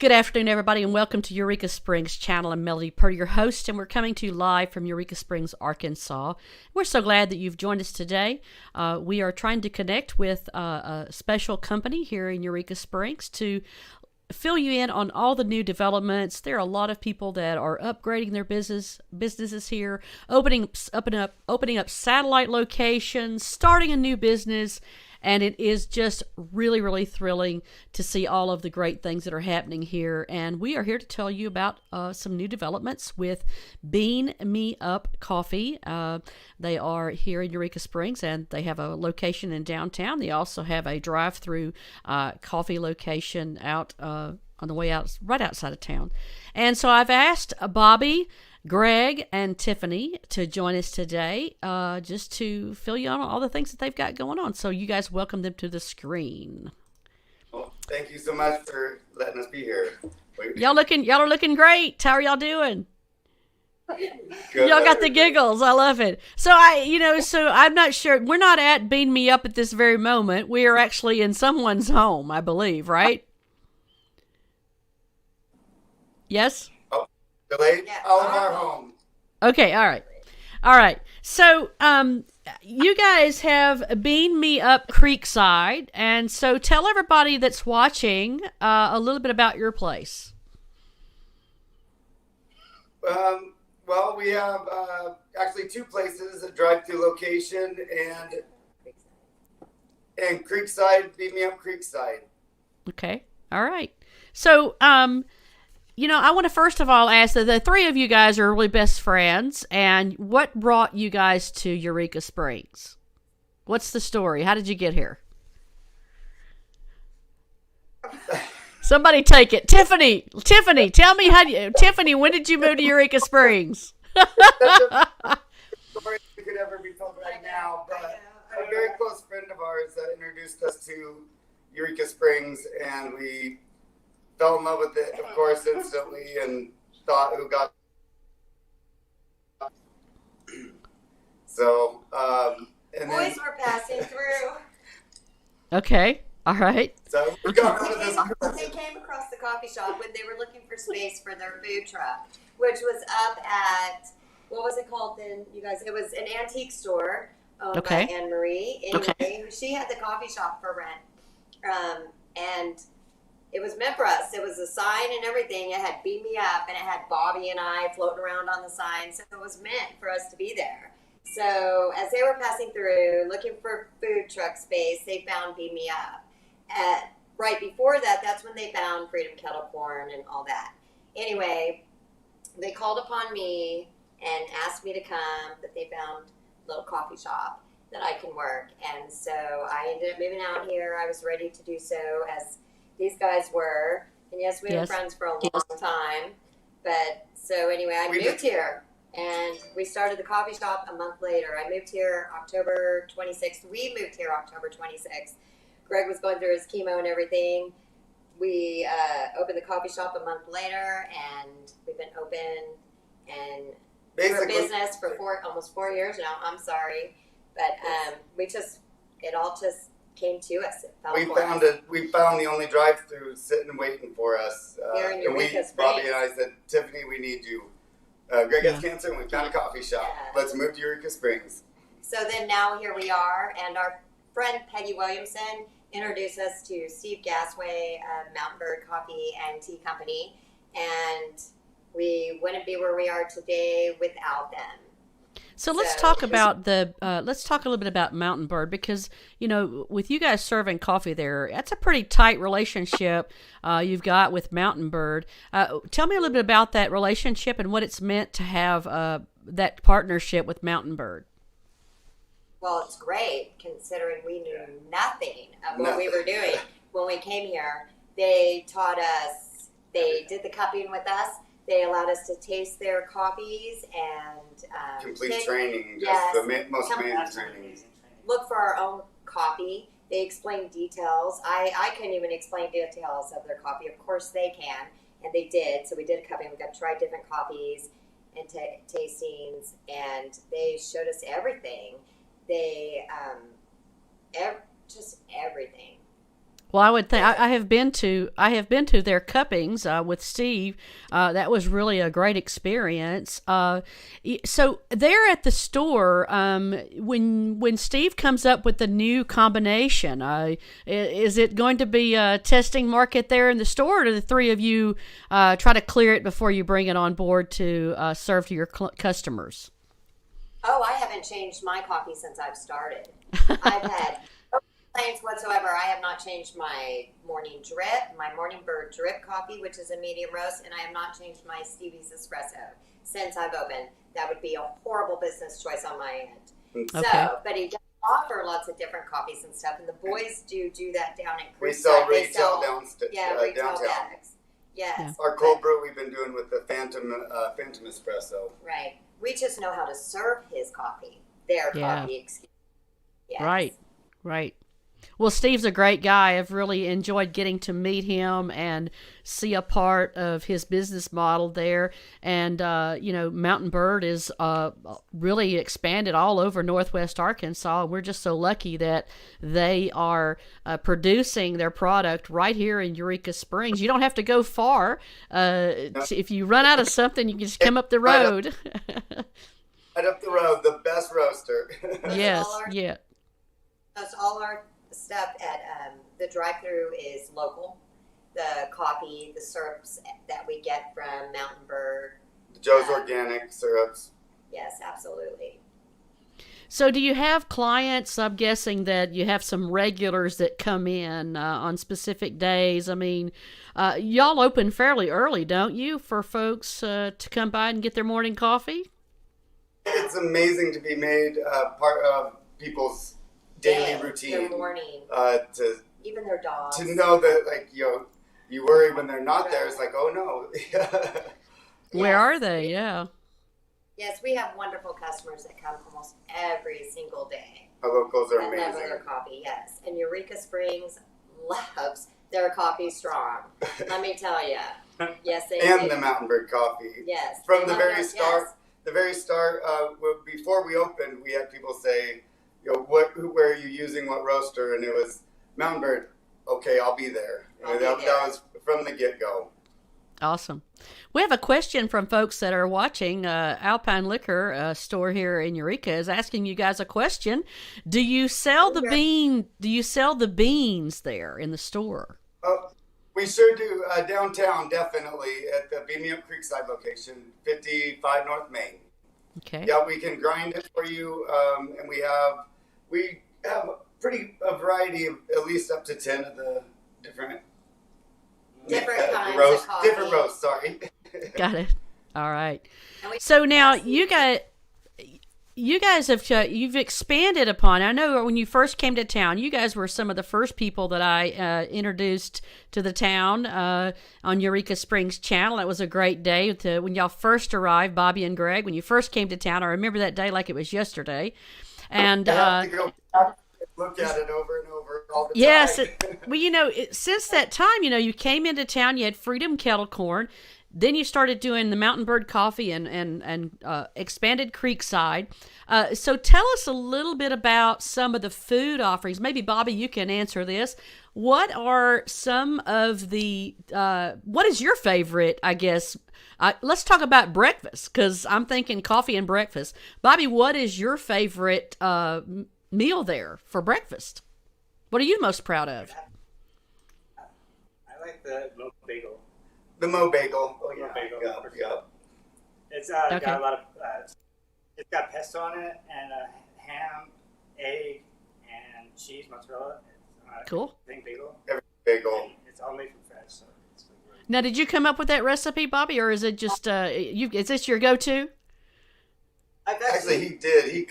Good afternoon, everybody, and welcome to Eureka Springs Channel and Melody Purdy, your host, and we're coming to you live from Eureka Springs, Arkansas. We're so glad that you've joined us today. We are trying to connect with a special company here in Eureka Springs to fill you in on all the new developments. There are a lot of people that are upgrading their businesses here, opening up satellite locations, starting a new business. And it is just really, really thrilling to see all of the great things that are happening here. And we are here to tell you about some new developments with Bean Me Up Coffee. They are here in Eureka Springs, and they have a location in downtown. They also have a drive-through coffee location out on the way out, right outside of town. And so I've asked Bobby, Greg, and Tiffany to join us today just to fill you on all the things that they've got going on. So you guys welcome them to the screen. Well, thank you so much for letting us be here. Y'all are looking great. How are y'all doing? Good. Y'all got the giggles. I love it. So I'm not sure. We're not at Bean Me Up at this very moment. We are actually in someone's home, I believe, right? Yes? Delayed? All of our home. Okay, all right. So, you guys have Bean Me Up Creekside, and so tell everybody that's watching a little bit about your place. Well, we have actually two places, a drive-through location and Creekside, Beat Me Up Creekside. Okay, all right. So, I want to first of all ask that the three of you guys are really best friends, and what brought you guys to Eureka Springs? What's the story? How did you get here? Somebody take it. Tiffany, tell me Tiffany, when did you move to Eureka Springs? That's a story we could ever be told right now, but a very close friend of ours introduced us to Eureka Springs, and we fell in love with it, of course, instantly, and thought who got. So, and boys were passing through. Okay, all right. So we got rid of They came across the coffee shop when they were looking for space for their food truck, which was up at, what was it called then, you guys? It was an antique store owned by Anne Marie. Anyway, she had the coffee shop for rent, and it was meant for us. It was a sign and everything. It had Beat Me Up, and it had Bobby and I floating around on the sign. So it was meant for us to be there. So as they were passing through, looking for food truck space, they found Beat Me Up. Right before that, that's when they found Freedom Kettle Corn and all that. Anyway, they called upon me and asked me to come, that they found a little coffee shop that I can work. And so I ended up moving out here. I was ready to do so as these guys were, and yes, we were friends for a long time, but so anyway, I moved here, and we started the coffee shop a month later. I moved here October 26th. We moved here October 26th. Greg was going through his chemo and everything. We opened the coffee shop a month later, and we've been open and for business for almost 4 years now. I'm sorry, but it all just came to us. We found the only drive-through sitting and waiting for us. Here in Eureka Springs. Bobby and I said, Tiffany, we need you. Greg has cancer, and we found a coffee shop. Yeah. Let's move to Eureka Springs. So then now here we are, and our friend Peggy Williamson introduced us to Steve Gasway, Mountain Bird Coffee and Tea Company, and we wouldn't be where we are today without them. So let's talk about let's talk a little bit about Mountain Bird, because with you guys serving coffee there, that's a pretty tight relationship you've got with Mountain Bird. Tell me a little bit about that relationship and what it's meant to have that partnership with Mountain Bird. Well, it's great considering we knew nothing of what we were doing when we came here. They taught us. They did the cupping with us. They allowed us to taste their coffees and complete training. Yes, the most amazing training. Look for our own coffee. They explained details. I couldn't even explain details of their coffee. Of course they can, and they did. So we did a cupping. We got to try different coffees and tastings, and they showed us everything. They just everything. Well, I would think I have been to their cuppings with Steve. That was really a great experience. So there at the store, when Steve comes up with the new combination, is it going to be a testing market there in the store, or do the three of you try to clear it before you bring it on board to serve to your customers? Oh, I haven't changed my coffee since I've started. I've had no complaints whatsoever. I have not changed my morning bird drip coffee, which is a medium roast, and I have not changed my Stevie's espresso since I've opened. That would be a horrible business choice on my end. Okay. So, but he does offer lots of different coffees and stuff, and the boys do that down in Creekside. We sell retail downstairs. Retail downtown. bags. Yes. Yeah. Our cold brew we've been doing with the Phantom espresso. Right. We just know how to serve his coffee. Their coffee, excuse me. Yes. Right. Well, Steve's a great guy. I've really enjoyed getting to meet him and see a part of his business model there. And, Mountain Bird is really expanded all over Northwest Arkansas. We're just so lucky that they are producing their product right here in Eureka Springs. You don't have to go far. If you run out of something, you can just come up the road. Right up the road, the best roaster. Yes, That's all our stuff at the drive-thru is local. The coffee, the syrups that we get from Mountain Bird. Joe's Organic syrups. Yes, absolutely. So do you have clients? I'm guessing that you have some regulars that come in on specific days. I mean, y'all open fairly early, don't you, for folks to come by and get their morning coffee? It's amazing to be made part of people's daily routine. Their morning. Even their dogs. To know that, you worry when they're not there. It's like, oh no. Where are they? Yeah. Yes, we have wonderful customers that come almost every single day. Our locals are and amazing. love their coffee, yes. And Eureka Springs loves their coffee strong. Let me tell you. Yes, they and do. the Mountain Bird coffee. Yes. From the very start. Yes. The very start, before we opened, we had people say, where are you using, what roaster? And it was Mountain Bird. Okay, I'll be there. That was from the get-go. Awesome. We have a question from folks that are watching. Alpine Liquor store here in Eureka is asking you guys a question. Do you sell the bean? Do you sell the beans there in the store? We sure do. Downtown, definitely, at the Beam Me Up Creekside location, 55 North Main. Okay. Yeah, we can grind it for you, and we have a variety of at least up to 10 of the different kinds roasts. of coffee. Different roasts, sorry. Got it. All right. So now you guys have you've expanded upon. I know when you first came to town, you guys were some of the first people that I introduced to the town on Eureka Springs channel. It was a great day when y'all first arrived, Bobby and Greg. When you first came to town, I remember that day like it was yesterday. And look at it over and over all the time. Yes. Well, since that time, you came into town. You had Freedom Kettle Corn. Then you started doing the Mountain Bird coffee and expanded Creekside. So tell us a little bit about some of the food offerings. Maybe, Bobby, you can answer this. What are some of the, what is your favorite, I guess? Let's talk about breakfast, because I'm thinking coffee and breakfast. Bobby, what is your favorite meal there for breakfast? What are you most proud of? I like the Mo Bagel. The Mo Bagel. Oh, yeah. Bagel. Yeah. It's got a lot of, it's got pesto on it, and ham, egg, and cheese, mozzarella. Cool. Bagel. Every bagel. It's all made from fresh, so it's really good. Now, did you come up with that recipe, Bobby, or is it just, is this your go-to? Actually, he did. He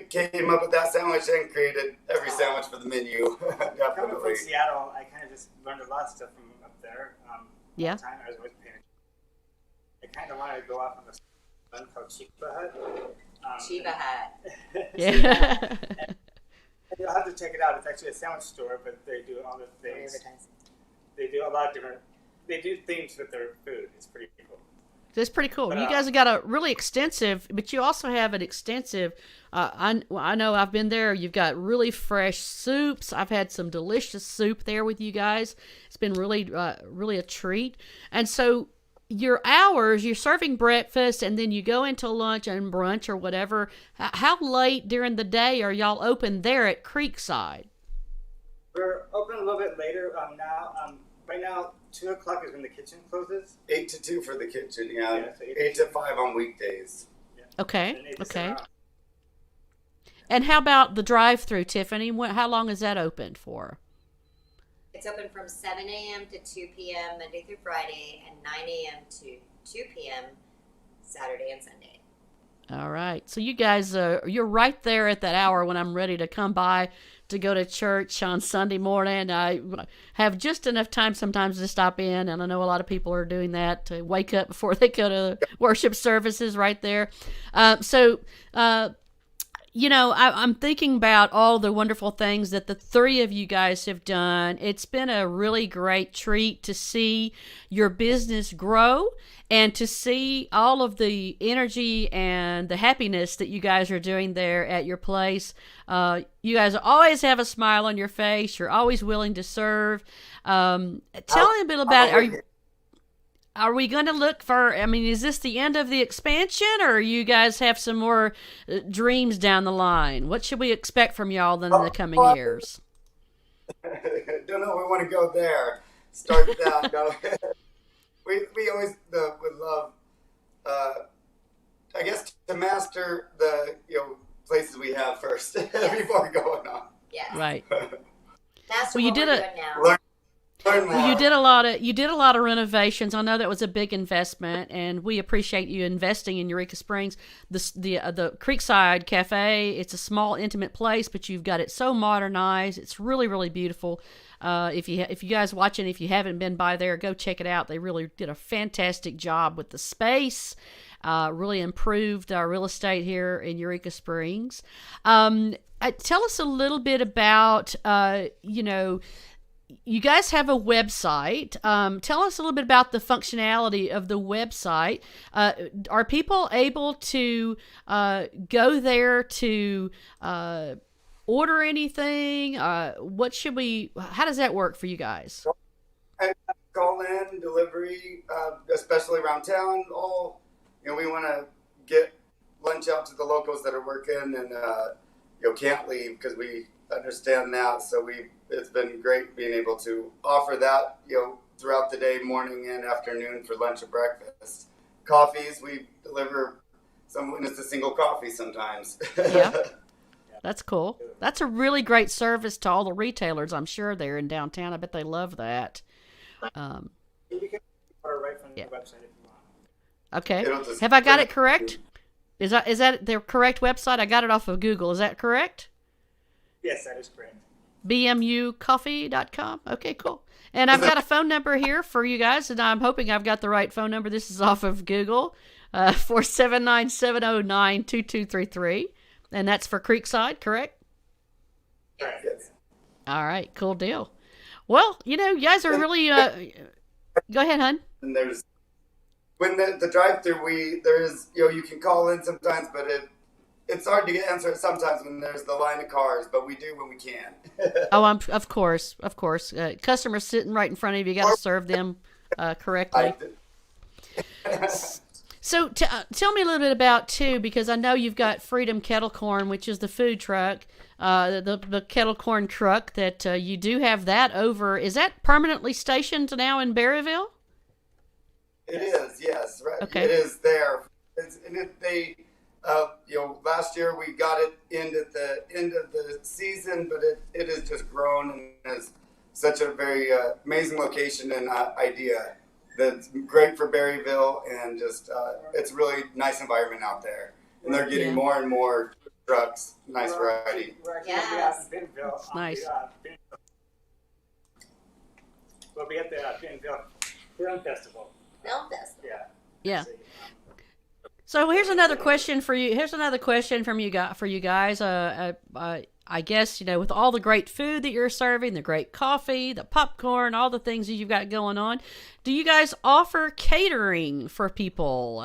came up with that sandwich and created every sandwich for the menu. Coming Definitely. from Seattle, I kind of just learned a lot of stuff from up there. Yeah. At the time, I was always paying attention. I kind of wanted to go off on this one called Chiba Hut. Chiba Hut. Yeah. And you'll have to check it out. It's actually a sandwich store, but they do all the things. They do a lot of different. They do things with their food. It's pretty cool. That's pretty cool. But, You guys have got a really extensive, but you also have an extensive. I know I've been there. You've got really fresh soups. I've had some delicious soup there with you guys. It's been really, really a treat. And so your hours, you're serving breakfast, and then you go into lunch and brunch or whatever. How late during the day are y'all open there at Creekside? We're open a little bit later now. Right now, 2 o'clock is when the kitchen closes. 8 to 2 for the kitchen, yeah. So 8 to 5 on weekdays. Yeah. Okay, And 8 to okay. 7. And how about the drive-through, Tiffany? How long is that open for? It's open from 7 a.m. to 2 p.m. Monday through Friday, and 9 a.m. to 2 p.m. Saturday and Sunday. All right. So you guys, you're right there at that hour when I'm ready to come by to go to church on Sunday morning. I have just enough time sometimes to stop in, and I know a lot of people are doing that to wake up before they go to worship services right there. I'm thinking about all the wonderful things that the three of you guys have done. It's been a really great treat to see your business grow and to see all of the energy and the happiness that you guys are doing there at your place. You guys always have a smile on your face. You're always willing to serve. Tell me a bit about it. Are we going to look for, is this the end of the expansion, or you guys have some more dreams down the line? What should we expect from y'all in the coming years? Don't know if we want to go there. Start that. No. we always would love, I guess, to master the places we have first before going on. Yes. Right. That's Well, what you did we're it. doing now. Learn more. Well, you did a lot of renovations. I know that was a big investment, and we appreciate you investing in Eureka Springs. The Creekside Cafe, it's a small, intimate place, but you've got it so modernized. It's really, really beautiful. If you guys watching, if you haven't been by there, go check it out. They really did a fantastic job with the space. Really improved our real estate here in Eureka Springs. Tell us a little bit about you guys have a website. Tell us a little bit about the functionality of the website. Are people able to go there to order anything? How does that work for you guys? And call in, delivery, especially around town. We want to get lunch out to the locals that are working and can't leave because we understand that. So it's been great being able to offer that throughout the day, morning and afternoon, for lunch and breakfast. Coffees, we deliver when it's a single coffee sometimes. Yeah, that's cool. That's a really great service to all the retailers, I'm sure, there in downtown. I bet they love that. You can order right from the website if you want. Okay. Have I got it correct? Is that the correct website? I got it off of Google. Is that correct? Yes, that is correct. bmucoffee.com. Okay, cool. And I've got a phone number here for you guys, and I'm hoping I've got the right phone number. This is off of Google, 479-709-2233. And that's for Creekside, correct? Correct. Yes. All right, cool deal. Well, you guys are really... Go ahead, hon. And there's when the drive-through, there is you can call in sometimes, but it's hard to get answered sometimes when there's the line of cars, but we do when we can. Of course. Customers sitting right in front of you. You got to serve them correctly. So tell me a little bit about, too, because I know you've got Freedom Kettle Corn, which is the food truck, the Kettle Corn truck that you do have that over. Is that permanently stationed now in Berryville? It is, yes. Right. Okay. It is there. Last year we got it in at the end of the season, but it has just grown and is such a very amazing location and idea that's great for Berryville, and just it's a really nice environment out there. And they're getting more and more trucks, nice variety. Yes. That's nice. We'll be at the Bentonville Film Festival. Film Festival. Yeah. So here's another question for you. Here's another question for you guys. I guess, with all the great food that you're serving, the great coffee, the popcorn, all the things that you've got going on, do you guys offer catering for people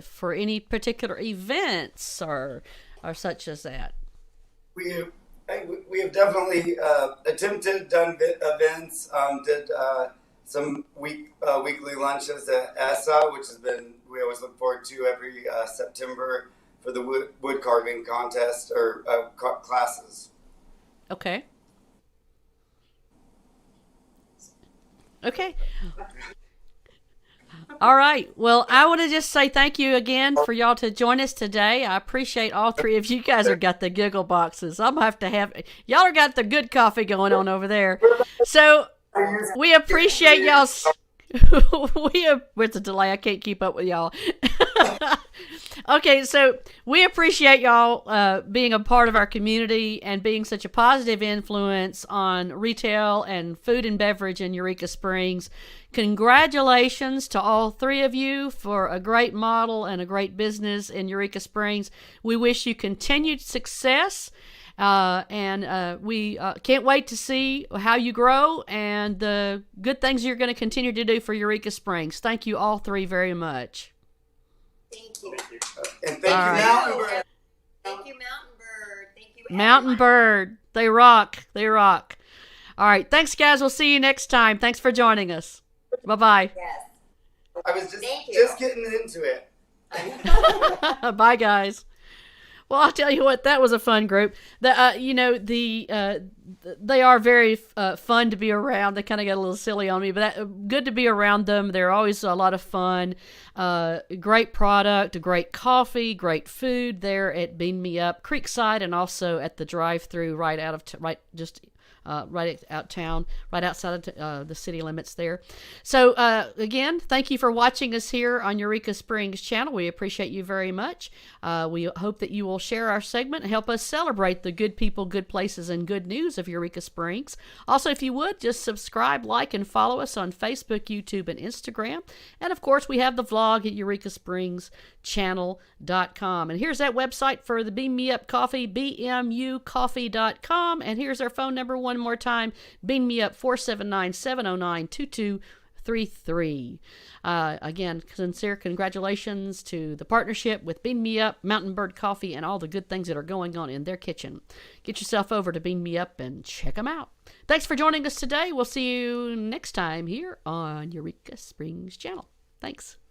for any particular events or such as that? We have definitely attempted, done events, did some weekly lunches at ESSA, which we always look forward to every September for the wood carving contest or classes. Okay. All right. Well, I want to just say thank you again for y'all to join us today. I appreciate all three of you guys have got the giggle boxes. I'm going to have y'all are got the good coffee going on over there. So we appreciate y'all. With the delay, I can't keep up with y'all. Okay, so we appreciate y'all being a part of our community and being such a positive influence on retail and food and beverage in Eureka Springs. Congratulations to all three of you for a great model and a great business in Eureka Springs. We wish you continued success. And we can't wait to see how you grow and the good things you're going to continue to do for Eureka Springs. Thank you all three very much. Thank you. And thank you, Mountain Bird. Thank you, Mountain Bird. Thank you, Mountain Bird. They rock. They rock. All right. Thanks, guys. We'll see you next time. Thanks for joining us. Bye-bye. Yes. I was just getting into it. Bye, guys. Well, I'll tell you what, that was a fun group. They are very fun to be around. They kind of got a little silly on me, but good to be around them. They're always a lot of fun. Great product, great coffee, great food there at Bean Me Up Creekside, and also at the drive-through right outside of the city limits there. So again, thank you for watching us here on Eureka Springs channel. We appreciate you very much. We hope that you will share our segment and help us celebrate the good people, good places, and good news of Eureka Springs. Also, if you would, just subscribe, like, and follow us on Facebook, YouTube, and Instagram. And of course, we have the vlog at eurekasprings.channel.com. And here's that website for the Beam Me Up Coffee, bmucoffee.com. And here's our phone number one more time, Beam Me Up 479-709-2233. Again, sincere congratulations to the partnership with Bean Me Up, Mountain Bird Coffee, and all the good things that are going on in their kitchen. Get yourself over to Bean Me Up and check them out. Thanks for joining us today. We'll see you next time here on Eureka Springs channel. Thanks.